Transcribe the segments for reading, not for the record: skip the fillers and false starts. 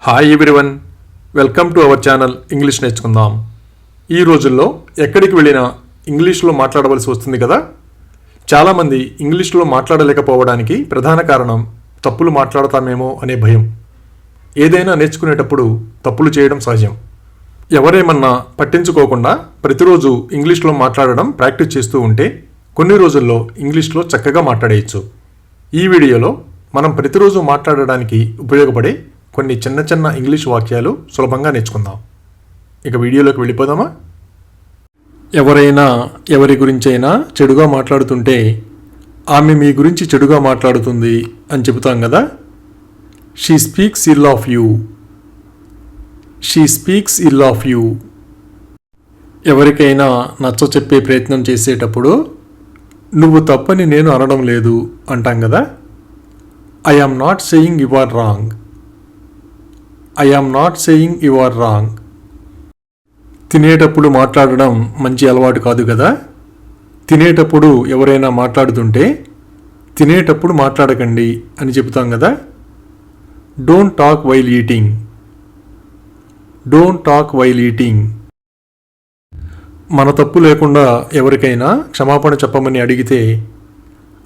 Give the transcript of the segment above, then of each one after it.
Hi everyone, welcome to our channel English నేర్చుకుందాం. ఈ రోజుల్లో ఎక్కడికి వెళ్ళినా ఇంగ్లీష్లో మాట్లాడవలసి వస్తుంది కదా. చాలామంది ఇంగ్లీష్లో మాట్లాడలేకపోవడానికి ప్రధాన కారణం తప్పులు మాట్లాడతామేమో అనే భయం. ఏదైనా నేర్చుకునేటప్పుడు తప్పులు చేయడం సహజం. ఎవరేమన్నా పట్టించుకోకుండా ప్రతిరోజు ఇంగ్లీష్లో మాట్లాడడం ప్రాక్టీస్ చేస్తూ ఉంటే కొన్ని రోజుల్లో ఇంగ్లీష్లో చక్కగా మాట్లాడేయచ్చు. ఈ వీడియోలో మనం ప్రతిరోజు మాట్లాడడానికి ఉపయోగపడే కొన్ని చిన్న చిన్న ఇంగ్లీష్ వాక్యాలు సులభంగా నేర్చుకుందాం. ఇక వీడియోలోకి వెళ్ళిపోదామా? ఎవరైనా ఎవరి గురించైనా చెడుగా మాట్లాడుతుంటే ఆమె మీ గురించి చెడుగా మాట్లాడుతుంది అని చెబుతాం కదా. She speaks ill of you. She speaks ill of you. ఎవరికైనా నచ్చ చెప్పే ప్రయత్నం చేసేటప్పుడు నువ్వు తప్పని నేను అనడం లేదు అంటాం కదా. I am not saying you are wrong. I am not saying you are wrong. తినేటప్పుడు మాట్లాడడం మంచి అలవాటు కాదు కదా. తినేటప్పుడు ఎవరైనా మాట్లాడుతుంటే తినేటప్పుడు మాట్లాడకండి అని చెబుతాం కదా. Don't talk while eating. Don't talk while eating. మన తప్పు లేకుండా ఎవరికైనా క్షమాపణ చెప్పమని అడిగితే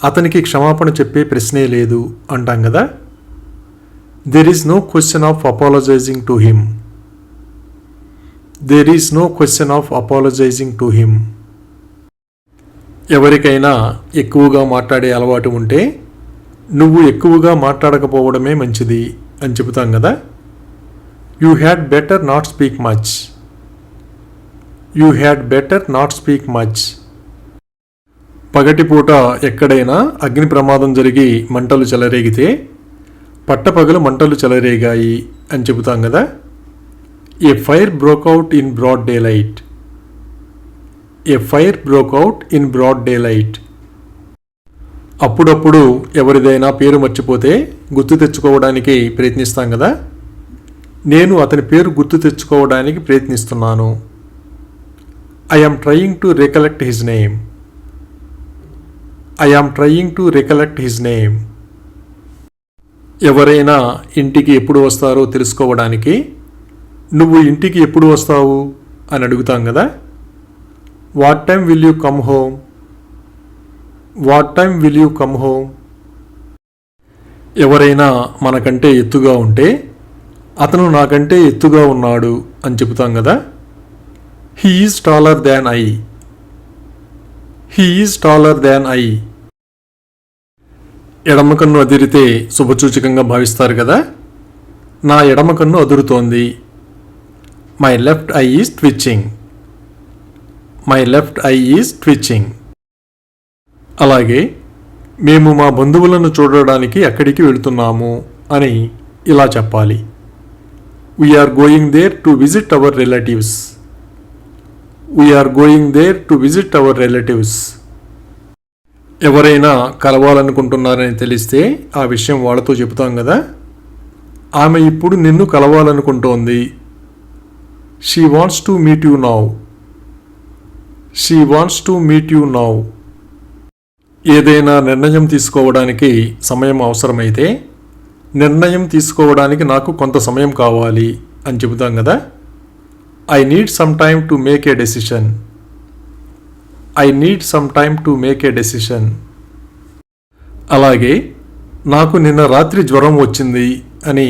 అతనికి క్షమాపణ చెప్పే ప్రశ్నే లేదు అంటాం కదా. There is no question of apologizing to him. There is no question of apologizing to him. ఎవరికైనా ఎక్కువగా మాట్లాడే అలవాటు ఉంటే నువ్వు ఎక్కువగా మాట్లాడకపోవడమే మంచిది అని చెబుతాం కదా. You had better not speak much. You had better not speak much. పగటిపూట ఎక్కడైనా అగ్ని ప్రమాదం జరిగి మంటలు చెలరేగితే పట్టపగలు మంటలు చెలరేగాయి అని చెబుతాం కదా. A fire broke out in broad daylight. A fire broke out in broad daylight. అప్పుడప్పుడు ఎవరిదైనా పేరు మర్చిపోతే గుర్తు తెచ్చుకోవడానికి ప్రయత్నిస్తాం కదా. నేను అతని పేరు గుర్తు తెచ్చుకోవడానికి ప్రయత్నిస్తున్నాను. I am trying to recollect his name. I am trying to recollect his name. ఎవరైనా ఇంటికి ఎప్పుడు వస్తారో తెలుసుకోవడానికి నువ్వు ఇంటికి ఎప్పుడు వస్తావు అని అడుగుతాం కదా. What time will you come home. What time will you come home. ఎవరైనా మనకంటే ఎత్తుగా ఉంటే అతను నాకంటే ఎత్తుగా ఉన్నాడు అని చెబుతాం కదా. He is taller than I. He is taller than I. ఎడమ కన్ను అదిరితే శుభసూచకంగా భావిస్తారు కదా. నా ఎడమ కన్ను అదురుతోంది. My left eye is twitching. My left eye is twitching. అలాగే మేము మా బంధువులను చూడడానికి అక్కడికి వెళుతున్నాము అని ఇలా చెప్పాలి. We are going there to visit our relatives. We are going there to visit our relatives. ఎవరైనా కలవాలనుకుంటున్నారని తెలిస్తే ఆ విషయం వాళ్ళతో చెబుతాం కదా. ఆమె ఇప్పుడు నిన్ను కలవాలనుకుంటోంది. She wants to meet you now. She wants to meet you now. ఏదైనా నిర్ణయం తీసుకోవడానికి సమయం అవసరమైతే నిర్ణయం తీసుకోవడానికి నాకు కొంత సమయం కావాలి అని చెబుతాం కదా. I need some time to make a decision. I need some time to make a decision. అలాగే నాకు నిన్న రాత్రి జ్వరం వచ్చింది అని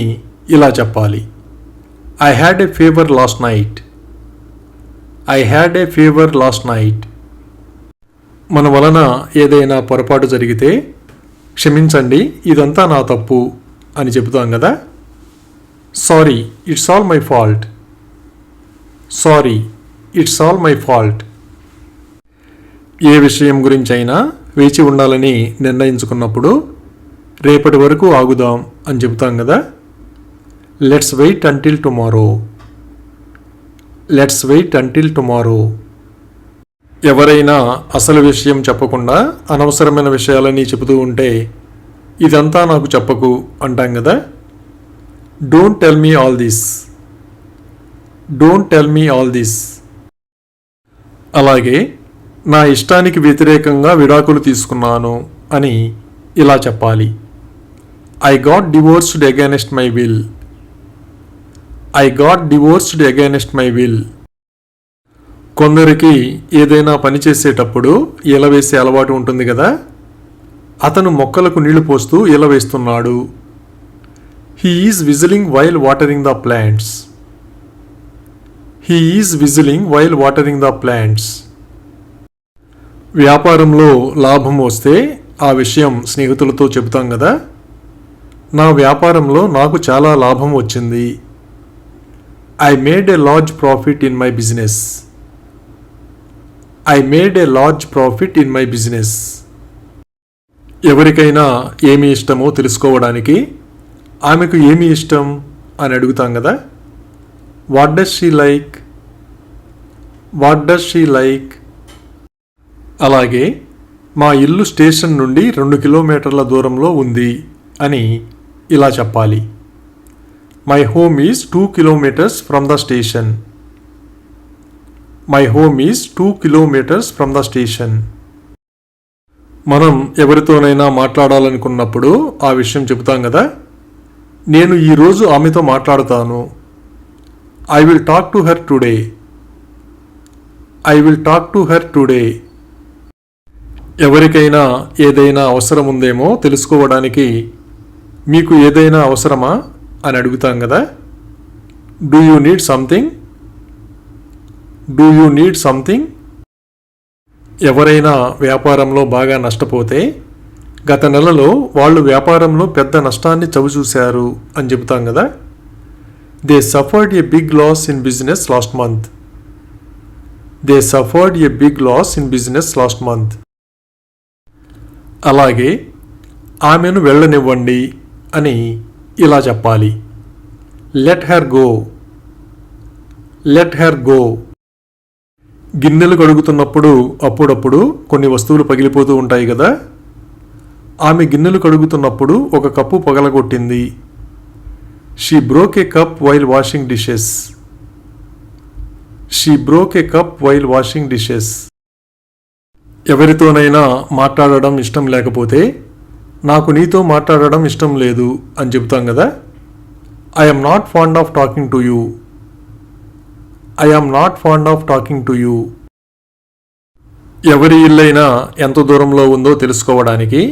ఇలా చెప్పాలి. I had a fever last night. I had a fever last night. మన వలన ఏదైనా పొరపాటు జరిగితే క్షమించండి, ఇదంతా నా తప్పు అని చెబుతాం కదా. Sorry, it's all my fault. Sorry, it's all my fault. ఏ విషయం గురించైనా వేచి ఉండాలని నిర్ణయించుకున్నప్పుడు రేపటి వరకు ఆగుదాం అని చెబుతాం కదా. Let's wait until tomorrow. Let's wait until tomorrow. ఎవరైనా అసలు విషయం చెప్పకుండా అనవసరమైన విషయాలని చెబుతూ ఉంటే ఇదంతా నాకు చెప్పకు అంటాం కదా. Don't tell me all this. Don't tell me all this. అలాగే నా ఇష్టానికి వ్యతిరేకంగా విడాకులు తీసుకున్నాను అని ఇలా చెప్పాలి. I got divorced against my will. I got divorced against my will. కొందరికి ఏదైనా పని చేసేటప్పుడు ఈల వేసే అలవాటు ఉంటుంది కదా, అతను మొక్కలకు నీళ్లు పోస్తూ ఈల వేస్తున్నాడు. He is whistling while watering the plants. He is whistling while watering the plants. వ్యాపారంలో లాభం వస్తే ఆ విషయం స్నేహితులతో చెబుతాం కదా, నా వ్యాపారంలో నాకు చాలా లాభం వచ్చింది. I made a large profit in my business. I made a large profit in my business. ఎవరికైనా ఏమి ఇష్టమో తెలుసుకోవడానికి ఆమెకు ఏమి ఇష్టం అని అడుగుతాం కదా, what does she like, what does she like. అలాగే మా ఇల్లు స్టేషన్ నుండి 2 కిలోమీటర్ల దూరంలో ఉంది అని ఇలా చెప్పాలి. My home is 2 kilometers from the station. My home is 2 kilometers from the station. మనం ఎవరితోనైనా మాట్లాడాలనుకున్నప్పుడు ఆ విషయం చెబుతాం కదా, నేను ఈరోజు ఆమెతో మాట్లాడతాను. I will talk to her today. I will talk to her today. ఎవరికైనా ఏదైనా అవసరం ఉందేమో తెలుసుకోవడానికి మీకు ఏదైనా అవసరమా అని అడుగుతాం కదా, do you need something, do you need something. ఎవరైనా వ్యాపారంలో బాగా నష్టపోతే గత నెలలో వాళ్ళు వ్యాపారంలో పెద్ద నష్టాన్ని చవిచూశారు అని చెబుతాం కదా, they suffered a big loss in business last month. They suffered a big loss in business last month. అలాగే ఆమెను వెళ్ళనివ్వండి అని ఇలా చెప్పాలి. Let her go. Let her go. గిన్నెలు కడుగుతున్నప్పుడు అప్పుడప్పుడు కొన్ని వస్తువులు పగిలిపోతూ ఉంటాయి కదా, ఆమె గిన్నెలు కడుగుతున్నప్పుడు ఒక కప్పు పగలగొట్టింది. She broke a cup while washing dishes. She broke a cup while washing dishes. ఎవరితోనైనా మాట్లాడడం ఇష్టం లేకపోతే నాకు నీతో మాట్లాడడం ఇష్టం లేదు అని చెబుతాం కదా, I am not fond of talking to you. I am not fond of talking to you. ఎవరి ఇల్లైనా ఎంత దూరంలో ఉందో తెలుసుకోవడానికి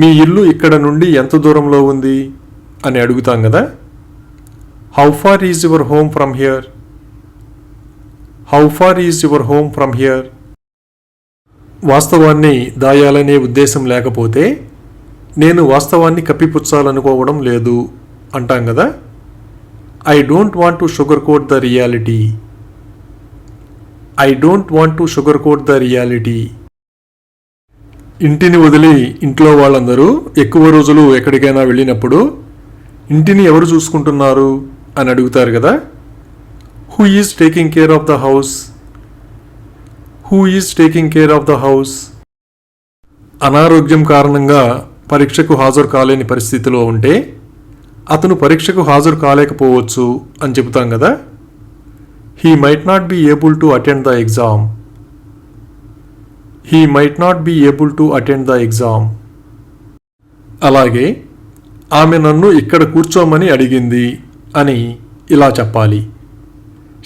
మీ ఇల్లు ఇక్కడ నుండి ఎంత దూరంలో ఉంది అని అడుగుతాం కదా, how far is your home from here. How far is your home from here. వాస్తవాన్ని దాయాలనే ఉద్దేశం లేకపోతే నేను వాస్తవాన్ని కప్పిపుచ్చాలనుకోవడం లేదు అంటాం కదా, I don't want to sugar coat the reality. I don't want to sugar coat the reality. ఇంటిని వదిలి ఇంట్లో వాళ్ళందరూ ఎక్కువ రోజులు ఎక్కడికైనా వెళ్ళినప్పుడు ఇంటిని ఎవరు చూసుకుంటున్నారు అని అడుగుతారు కదా, who is taking care of the house. Who is taking care of the house. అనారోగ్యం కారణంగా పరీక్షకు హాజరు కాలేని పరిస్థితిలో ఉంటే అతను పరీక్షకు హాజరు కాలేకపోవచ్చు అని చెబుతాం కదా, he might not be able to attend the exam. He might not be able to attend the exam. అలాగే ఆమె నన్ను ఇక్కడ కూర్చోమని అడిగింది అని ఇలా చెప్పాలి.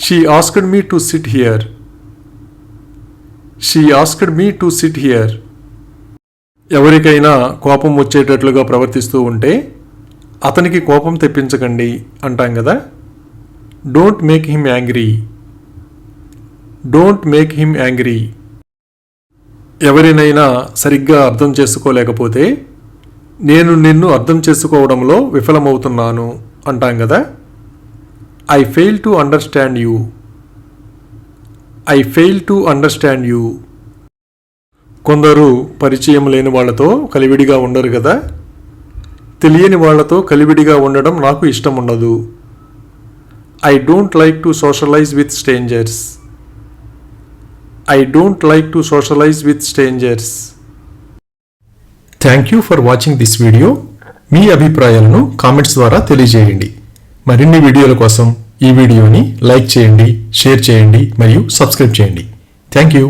She asked me to sit here. She asked me to sit here. ఎవరికైనా కోపం వచ్చేటట్లుగా ప్రవర్తిస్తూ ఉంటే అతనికి కోపం తెప్పించకండి అంటాం కదా, don't make him angry. Don't make him angry. ఎవరినైనా సరిగ్గా అర్థం చేసుకోలేకపోతే నేను నిన్ను అర్థం చేసుకోవడంలో విఫలమవుతున్నాను అంటాం కదా, I fail to understand you. I fail to understand you. కొందరు పరిచయం లేని వాళ్లతో కలివిడిగా ఉండరు కదా, తెలియని వాళ్లతో కలివిడిగా ఉండడం నాకు ఇష్టం ఉండదు. I don't like to socialize with strangers. I don't like to socialize with strangers. Thank you for watching this video. మీ అభిప్రాయాలను కామెంట్స్ ద్వారా తెలియజేయండి. మరిన్ని వీడియోల కోసం ఈ వీడియోని లైక్ చేయండి, షేర్ చేయండి మరియు సబ్స్క్రైబ్ చేయండి. Thank you.